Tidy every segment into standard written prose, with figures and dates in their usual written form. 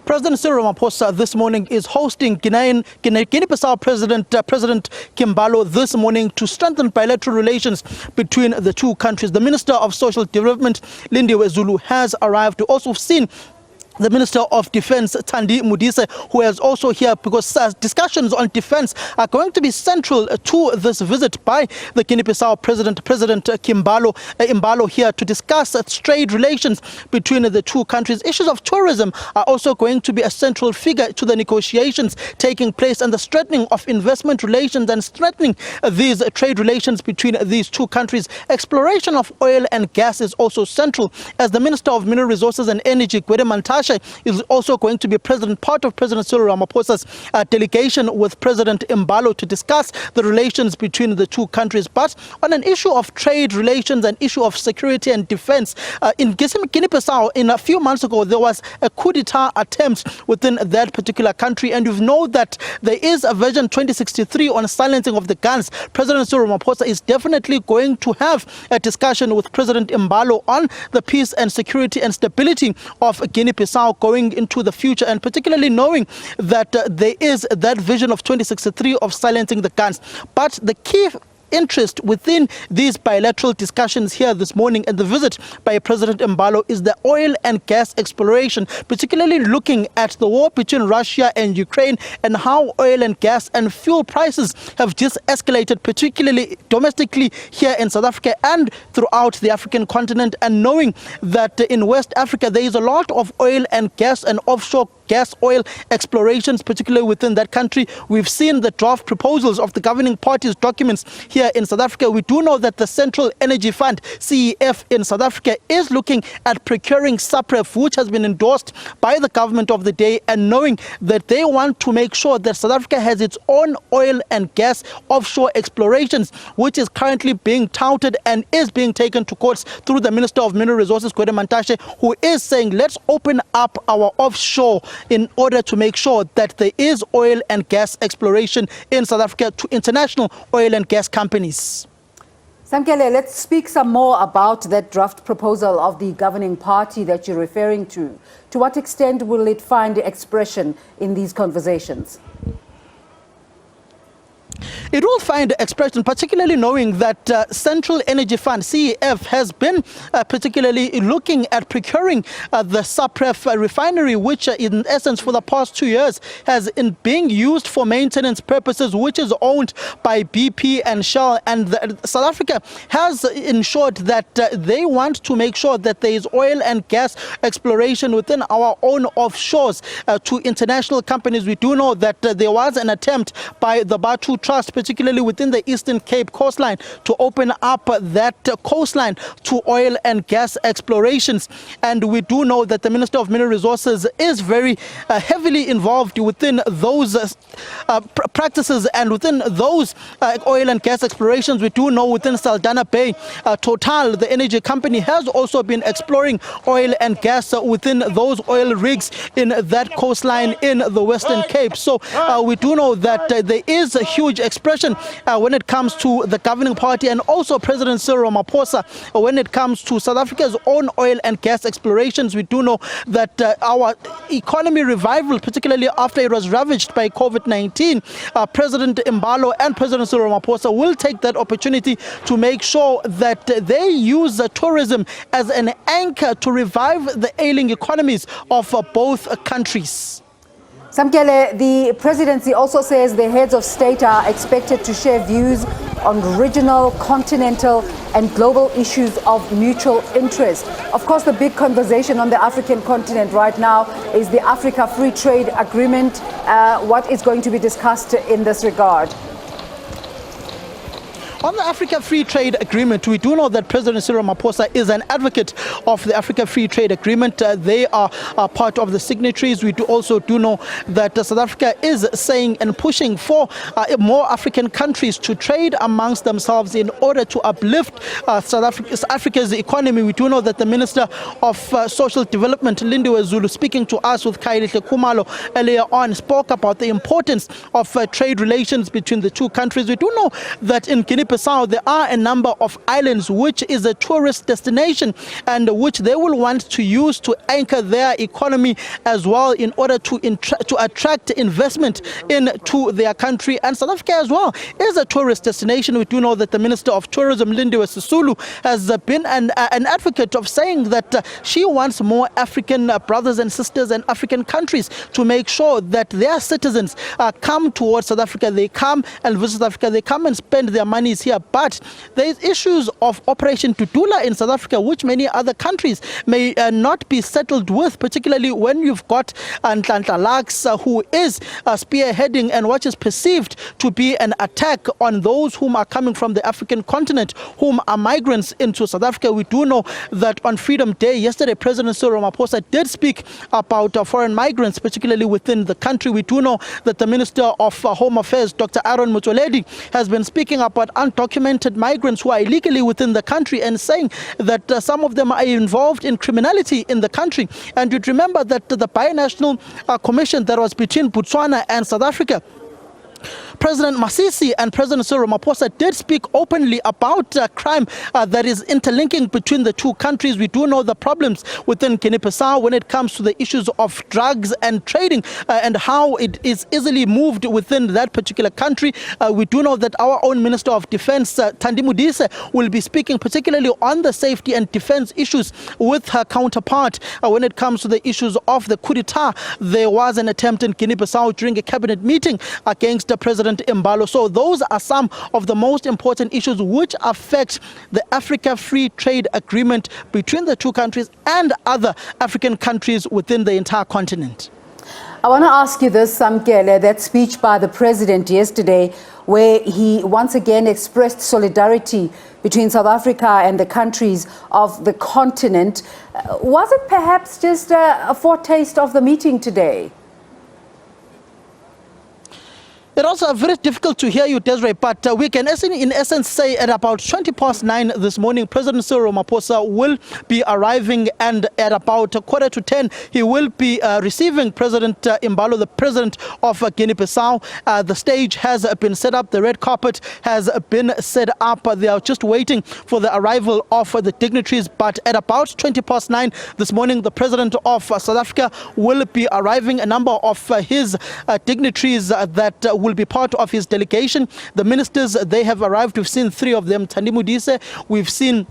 President Cyril Ramaphosa this morning is hosting Guinea-Bissau President Embaló this morning to strengthen bilateral relations between the two countries. The Minister of Social Development, Lindiwe Zulu, has arrived. We also seen the Minister of Defense, Thandi Modise, who is also here because discussions on defense are going to be central to this visit by the Guinea-Bissau President Embaló here to discuss trade relations between the two countries. Issues of tourism are also going to be a central figure to the negotiations taking place and the strengthening of investment relations and strengthening these trade relations between these two countries. Exploration of oil and gas is also central, as the Minister of Mineral Resources and Energy, Guinea-Bissau, is also going to be part of President Cyril Ramaphosa's delegation with President Embaló to discuss the relations between the two countries. But on an issue of trade relations and issue of security and defense, in Guinea-Bissau, a few months ago, there was a coup d'etat attempt within that particular country, and you know that there is a Vision 2063 on silencing of the guns. President Cyril Ramaphosa is definitely going to have a discussion with President Embaló on the peace and security and stability of Guinea-Bissau going into the future, and particularly knowing that there is that vision of 2063 of silencing the guns. But the key interest within these bilateral discussions here this morning and the visit by President Embaló is the oil and gas exploration, particularly looking at the war between Russia and Ukraine and how oil and gas and fuel prices have just escalated, particularly domestically here in South Africa and throughout the African continent, and knowing that in West Africa there is a lot of oil and gas and offshore gas oil explorations, particularly within that country. We've seen the draft proposals of the governing party's documents here in South Africa. We do know that the Central Energy Fund, CEF, in South Africa is looking at procuring SABC, which has been endorsed by the government of the day, and knowing that they want to make sure that South Africa has its own oil and gas offshore explorations, which is currently being touted and is being taken to courts through the Minister of Mineral Resources, Guinea-Bissau, who is saying, let's open up our offshore in order to make sure that there is oil and gas exploration in South Africa to international oil and gas companies. Samkele, let's speak some more about that draft proposal of the governing party that you're referring to. To what extent will it find expression in these conversations? It will find expression, particularly knowing that Central Energy Fund, CEF, has been particularly looking at procuring the SABC refinery, which in essence for the past 2 years has been being used for maintenance purposes, which is owned by BP and Shell. And South Africa has ensured that they want to make sure that there is oil and gas exploration within our own offshores to international companies. We do know that there was an attempt by the Batu Trust, particularly within the Eastern Cape coastline, to open up that coastline to oil and gas explorations. And we do know that the Minister of Mineral Resources is very heavily involved within those practices and within those oil and gas explorations. We do know within Saldanha Bay, Total, the energy company, has also been exploring oil and gas within those oil rigs in that coastline in the Western Cape. So we do know that there is a huge expression when it comes to the governing party and also President Cyril Ramaphosa when it comes to South Africa's own oil and gas explorations. We do know that our economy revival, particularly after it was ravaged by COVID-19, President Embaló and President Cyril Ramaphosa will take that opportunity to make sure that they use tourism as an anchor to revive the ailing economies of both countries. Samkele, the presidency also says the heads of state are expected to share views on regional, continental and global issues of mutual interest. Of course, the big conversation on the African continent right now is the Africa Free Trade Agreement. What is going to be discussed in this regard? On the Africa Free Trade Agreement, we do know that President Cyril Ramaphosa is an advocate of the Africa Free Trade Agreement. They are part of the signatories. We also do know that South Africa is saying and pushing for more African countries to trade amongst themselves in order to uplift South Africa's economy. We do know that the Minister of Social Development, Lindiwe Zulu, speaking to us with Cyril Ramaphosa earlier on, spoke about the importance of trade relations between the two countries. We do know that in Guinea-Bissau, Guinea-Bissau, there are a number of islands which is a tourist destination and which they will want to use to anchor their economy as well in order to attract investment into their country. And South Africa as well is a tourist destination. We do know that the Minister of Tourism, Lindiwe Sisulu, has been an advocate of saying that she wants more African brothers and sisters and African countries to make sure that their citizens come towards South Africa. They come and visit South Africa. They come and spend their monies here. But there is issues of Operation Tutula in South Africa, which many other countries may not be settled with, particularly when you've got Nhlanhla Lux, who is spearheading and what is perceived to be an attack on those whom are coming from the African continent, whom are migrants into South Africa. We do know that on Freedom Day yesterday, President Cyril Ramaphosa did speak about foreign migrants, particularly within the country. We do know that the Minister of Home Affairs, Dr. Aaron Motsoaledi, has been speaking about undocumented migrants who are illegally within the country and saying that some of them are involved in criminality in the country. And you'd remember that the binational commission that was between Botswana and South Africa, President Masisi and President Cyril Ramaphosa did speak openly about crime that is interlinking between the two countries. We do know the problems within Guinea-Bissau when it comes to the issues of drugs and trading and how it is easily moved within that particular country. We do know that our own Minister of Defense, Thandi Modise, will be speaking particularly on the safety and defense issues with her counterpart when it comes to the issues of the coup d'etat. There was an attempt in Guinea-Bissau during a cabinet meeting against President Embaló. So those are some of the most important issues which affect the Africa Free Trade Agreement between the two countries and other African countries within the entire continent. I want to ask you this, Samkele, that speech by the president yesterday where he once again expressed solidarity between South Africa and the countries of the continent. Was it perhaps just a foretaste of the meeting today? It's also very difficult to hear you, Desiree, but we can in essence say at about 9:20 this morning, President Cyril Ramaphosa will be arriving, and at about 9:45, he will be receiving President Embaló, the president of Guinea-Bissau. The stage has been set up. The red carpet has been set up. They are just waiting for the arrival of the dignitaries. But at about 9:20 this morning, the president of South Africa will be arriving. A number of his dignitaries that will be part of his delegation. The ministers, they have arrived. We've seen 3 of them. Thandi Modise, we've seen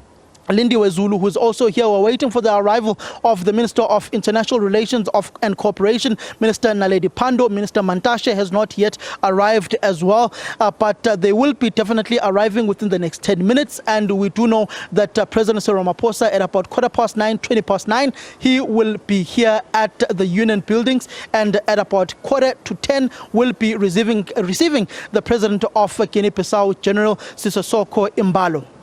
Lindiwe Zulu, who is also here. We're waiting for the arrival of the Minister of International Relations and Cooperation, Minister Naledi Pandor. Minister Mantashe has not yet arrived as well, but they will be definitely arriving within the next 10 minutes. And we do know that President Cyril Ramaphosa at about 9:15, 9:20, he will be here at the Union Buildings, and at about 9:45 will be receiving the President of Guinea-Bissau, General Sissoco Embaló.